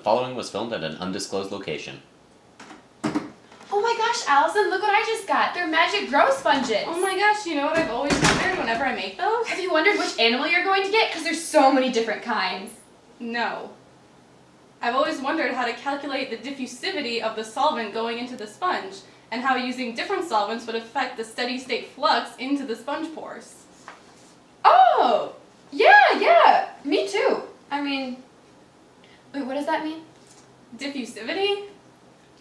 following was filmed at an undisclosed location. Oh my gosh, Allison, look what I just got. They're Magic Grow sponges. Oh my gosh, you know what I've always wondered whenever I make those? Have you wondered which animal you're going to get? Because there's so many different kinds. No. I've always wondered how to calculate the diffusivity of the solvent going into the sponge, and how using different solvents would affect the steady state flux into the sponge pores. Oh, yeah, me too. Wait, what does that mean? Diffusivity?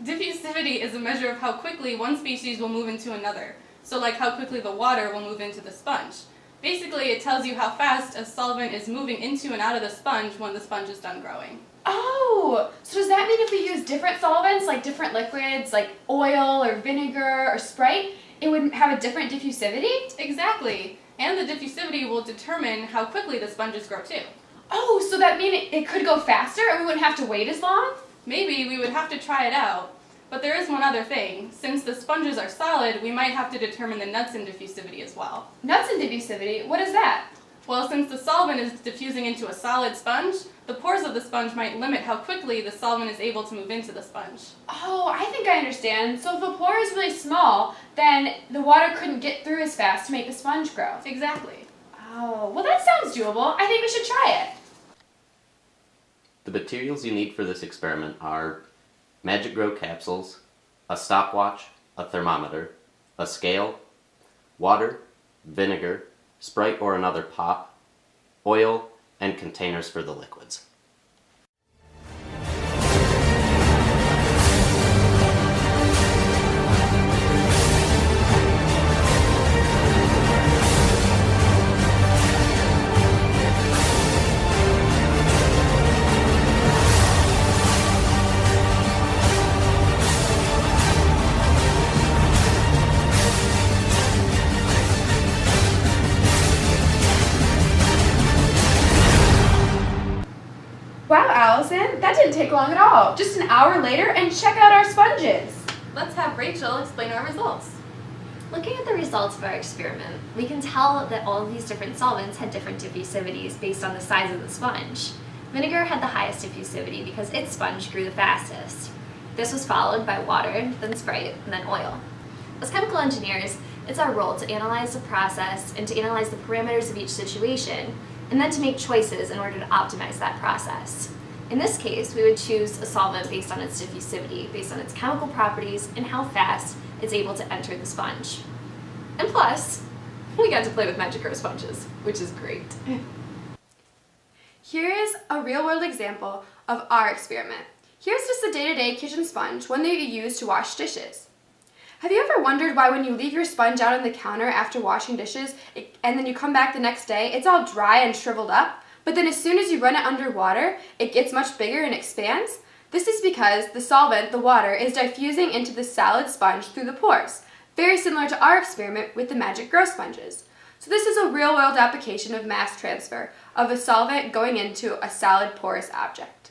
Diffusivity is a measure of how quickly one species will move into another. So like how quickly the water will move into the sponge. Basically, it tells you how fast a solvent is moving into and out of the sponge when the sponge is done growing. Oh, so does that mean if we use different solvents, like different liquids, like oil or vinegar or Sprite, it would have a different diffusivity? Exactly. And the diffusivity will determine how quickly the sponges grow too. Oh, so that means it could go faster and we wouldn't have to wait as long? Maybe we would have to try it out. But there is one other thing. Since the sponges are solid, we might have to determine the nuts in diffusivity as well. Nuts in diffusivity? What is that? Well, since the solvent is diffusing into a solid sponge, the pores of the sponge might limit how quickly the solvent is able to move into the sponge. Oh, I think I understand. So if a pore is really small, then the water couldn't get through as fast to make the sponge grow. Exactly. Oh, well that sounds doable. I think we should try it. The materials you need for this experiment are Magic Grow capsules, a stopwatch, a thermometer, a scale, water, vinegar, Sprite or another pop, oil, and containers for the liquids. Wow, Allison, that didn't take long at all. Just an hour later and check out our sponges. Let's have Rachel explain our results. Looking at the results of our experiment, we can tell that all of these different solvents had different diffusivities based on the size of the sponge. Vinegar had the highest diffusivity because its sponge grew the fastest. This was followed by water, then Sprite, and then oil. As chemical engineers, it's our role to analyze the process and to analyze the parameters of each situation, and then to make choices in order to optimize that process. In this case, we would choose a solvent based on its diffusivity, based on its chemical properties, and how fast it's able to enter the sponge. And plus, we got to play with Magic Grow sponges, which is great. Here is a real-world example of our experiment. Here's just a day-to-day kitchen sponge, one that you use to wash dishes. Have you ever wondered why when you leave your sponge out on the counter after washing dishes, and then you come back the next day, it's all dry and shriveled up, but then as soon as you run it under water, it gets much bigger and expands? This is because the solvent, the water, is diffusing into the solid sponge through the pores, very similar to our experiment with the Magic Grow sponges. So this is a real-world application of mass transfer of a solvent going into a solid porous object.